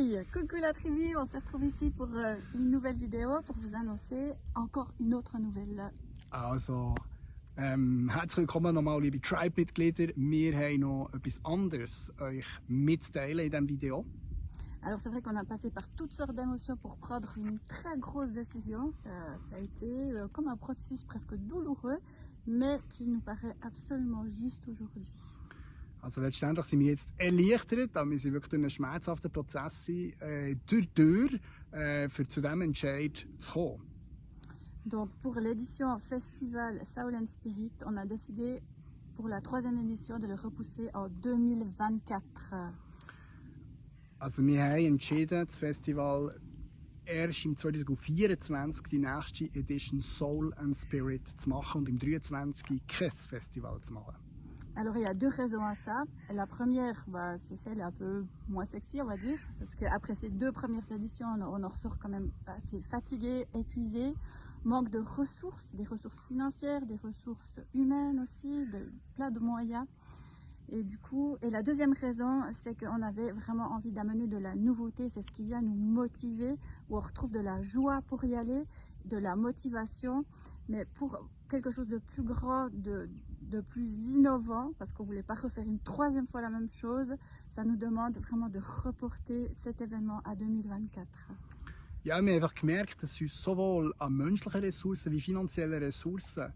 Hey, coucou la tribu, on se retrouve ici pour une nouvelle vidéo pour vous annoncer encore une autre nouvelle. Also, herzlich willkommen nochmal, liebe Tribe-Mitglieder. Wir haben noch etwas anderes euch mitzuteilen in diesem Video. Alors c'est vrai qu'on a passé par toutes sortes d'émotions pour prendre une très grosse décision. Ça a été comme un processus presque douloureux, mais qui nous paraît absolument juste aujourd'hui. Also letztendlich sind wir jetzt erleichtert, aber wir sind wirklich durch einen schmerzhaften Prozess für zu diesem Entscheid zu kommen. Donc pour l'édition Festival Soul and Spirit, on a décidé pour la 3e édition de le repousser en 2024. Also wir haben entschieden, das Festival erst im 2024 die nächste Edition Soul and Spirit zu machen und im 2023 kein Festival zu machen. Alors il y a deux raisons à ça. La première, c'est celle un peu moins sexy, on va dire, parce qu'après ces deux premières éditions, on en ressort quand même assez fatigué, épuisé, manque de ressources, des ressources financières, des ressources humaines aussi, plein de moyens. Et du coup, et la deuxième raison, c'est qu'on avait vraiment envie d'amener de la nouveauté, c'est ce qui vient nous motiver, où on retrouve de la joie pour y aller, de la motivation, mais pour quelque chose de plus grand, de plus innovant, parce qu'on ne voulait pas refaire une 3e fois la même chose, ça nous demande vraiment de reporter cet événement à 2024. Ja, wir haben einfach gemerkt, dass uns sowohl an menschlichen Ressourcen wie finanziellen Ressourcen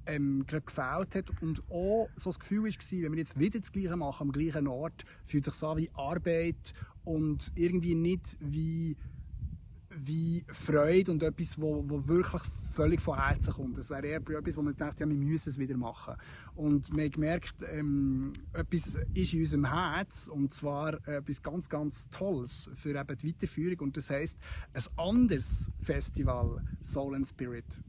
gerade gefällt hat und auch so das Gefühl war, wenn wir jetzt wieder das Gleiche machen, am gleichen Ort, fühlt sich so an wie Arbeit und irgendwie nicht wie Freude und etwas, wo wirklich völlig von Herzen kommt. Das wäre eher etwas, wo man denkt, ja, wir müssen es wieder machen. Und wir haben gemerkt, etwas ist in unserem Herz, und zwar etwas ganz, ganz Tolles für eben die Weiterführung. Und das heisst, ein anderes Festival, Soul and Spirit.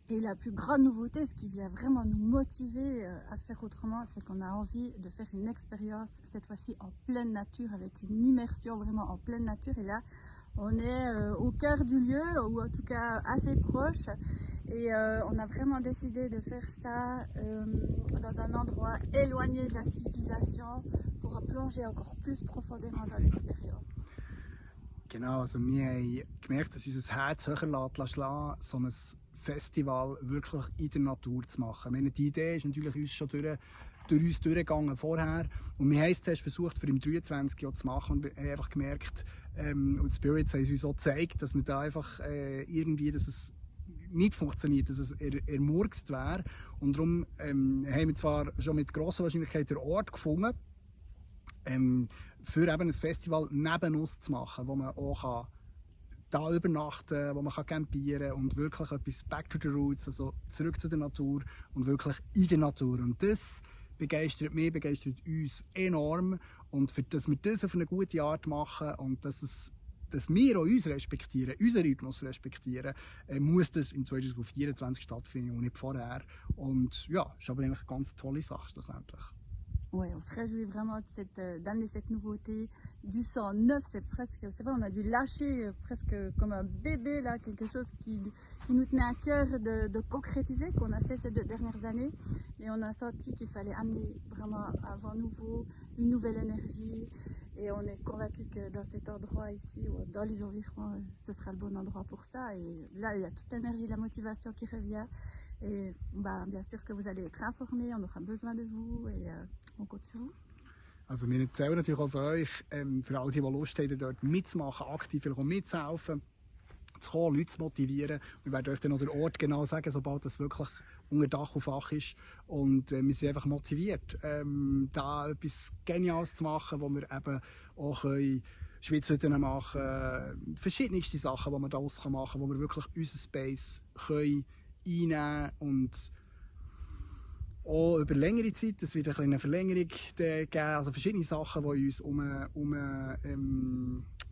Et la plus grande nouveauté, ce qui vient vraiment nous motiver à faire autrement, c'est qu'on a envie de faire une expérience, cette fois-ci en pleine nature, avec une immersion vraiment en pleine nature. Et là, on est au cœur du lieu, ou en tout cas assez proche. Et on a vraiment décidé de faire ça dans un endroit éloigné de la civilisation pour plonger encore plus profondément dans l'expérience. Genau, also wir haben gemerkt, dass unser Herz höher schlagen, so ein Festival wirklich in der Natur zu machen. Meine, die Idee ist natürlich uns schon durch uns durchgegangen vorher. Und wir haben es zuerst versucht, für im 23 Jahr zu machen, und haben einfach gemerkt, und die Spirits haben uns auch gezeigt, dass wir da einfach irgendwie, dass es nicht funktioniert, dass es ermurkst wäre. Und darum haben wir zwar schon mit grosser Wahrscheinlichkeit den Ort gefunden, für eben ein Festival neben uns zu machen, wo man auch da übernachten kann, wo man campieren kann und wirklich etwas back to the roots, also zurück zu der Natur und wirklich in der Natur. Und das begeistert mich, begeistert uns enorm. Und für dass wir das auf eine gute Art machen und dass wir auch uns respektieren, unseren Rhythmus respektieren, muss das im 2024 stattfinden und nicht vorher. Und ja, ist aber eigentlich eine ganz tolle Sache schlussendlich. Ouais, on se réjouit vraiment d'amener cette nouveauté, du sang neuf. C'est vrai, on a dû lâcher presque comme un bébé là, quelque chose qui nous tenait à cœur de concrétiser, qu'on a fait ces 2 dernières années. Mais on a senti qu'il fallait amener vraiment un vent nouveau, une nouvelle énergie. Et on est convaincu que dans cet endroit ici, ou dans les environs, ce sera le bon endroit pour ça. Et là, il y a toute l'énergie, la motivation qui revient. Et bien sûr que vous allez être informés, on aura besoin de vous et on compte sur vous. Also wir erzählen natürlich auch für euch, für alle, die Lust haben, dort mitzumachen, aktiv mitzuhelfen, zu kommen, Leute zu motivieren. Wir werden euch dann noch den Ort genau sagen, sobald das wirklich unter Dach und Fach ist. Und wir sind einfach motiviert, da etwas Geniales zu machen, wo wir eben auch Schwitzhütten machen, verschiedenste Sachen, die man daraus machen kann, wo wir wirklich unseren Space können einnehmen und auch über längere Zeit. Es wird eine Verlängerung geben, also verschiedene Sachen, die uns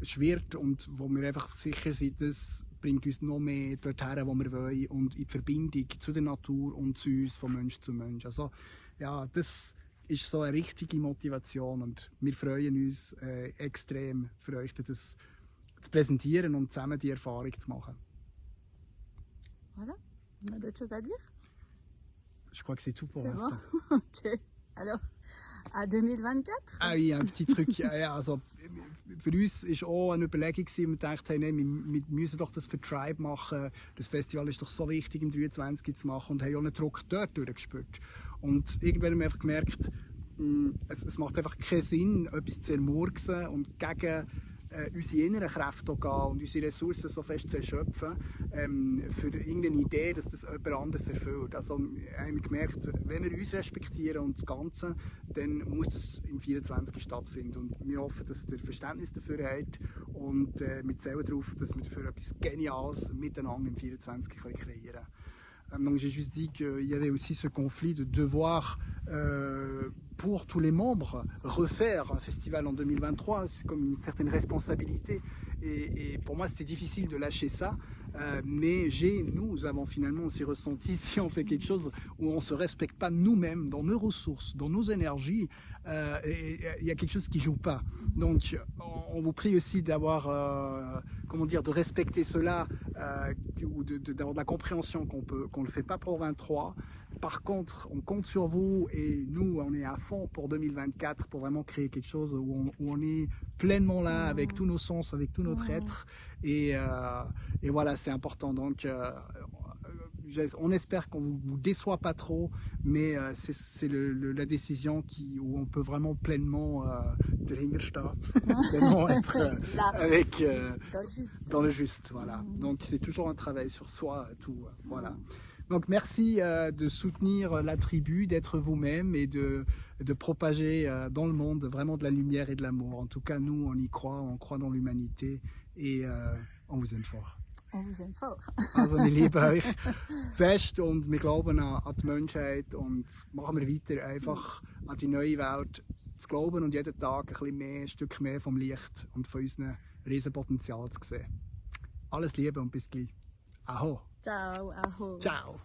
schwirrt und wo wir einfach sicher sind, das bringt uns noch mehr dorthin, wo wir wollen, und in die Verbindung zu der Natur und zu uns, von Mensch zu Mensch. Also ja, das ist so eine richtige Motivation und wir freuen uns extrem für euch, das zu präsentieren und zusammen die Erfahrung zu machen. Voilà. On a d'autres choses à dire? Je crois que c'est tout pour l'instant. Bon. Ok. Alors, À 2024? Ah oui, ein petit Truc. Ja, also, für uns war auch eine Überlegung, wir gedacht haben, wir müssen doch das für Tribe machen. Das Festival ist doch so wichtig im 23 zu machen und haben auch einen Druck dort durchgespürt. Und irgendwann haben wir einfach gemerkt, es macht einfach keinen Sinn, etwas zu ermurksen und gegen unsere inneren Kräfte gehen und unsere Ressourcen so fest zu erschöpfen, für irgendeine Idee, dass das jemand anderes erfüllt. Also haben wir gemerkt, wenn wir uns respektieren und das Ganze, dann muss das im 24 stattfinden. Und wir hoffen, dass ihr Verständnis dafür habt und wir zählen darauf, dass wir dafür etwas Geniales miteinander im 24 kreieren können. Donc j'ai juste dit qu'il y avait aussi ce conflit de devoir, pour tous les membres, refaire un festival en 2023. C'est comme une certaine responsabilité. Et pour moi, c'était difficile de lâcher ça. Mais nous avons finalement aussi ressenti, si on fait quelque chose où on ne se respecte pas nous-mêmes, dans nos ressources, dans nos énergies, il y a quelque chose qui ne joue pas. Donc on vous prie aussi d'avoir, de respecter cela, ou d'avoir de la compréhension qu'on ne le fait pas pour 23. Par contre, on compte sur vous et nous, on est à fond pour 2024 pour vraiment créer quelque chose où on est pleinement là avec tous nos sens, avec tout notre être. Et voilà, c'est important. Donc, on espère qu'on ne vous déçoit pas trop, mais c'est la décision où on peut vraiment pleinement pleinement être avec dans le juste. Voilà. Donc, c'est toujours un travail sur soi, tout. Voilà. Donc merci de soutenir la tribu, d'être vous-même et de propager dans le monde vraiment de la lumière et de l'amour. En tout cas, nous, on y croit, on croit dans l'humanité et on vous aime fort. On vous aime fort. Also wir lieben euch fest und wir glauben an die Menschheit und machen wir weiter einfach an die neue Welt zu glauben und jeden Tag ein Stück mehr vom Licht und von unserem Riesenpotenzial zu sehen. Alles Liebe und bis gleich. Aho. Ciao, aho. Ciao.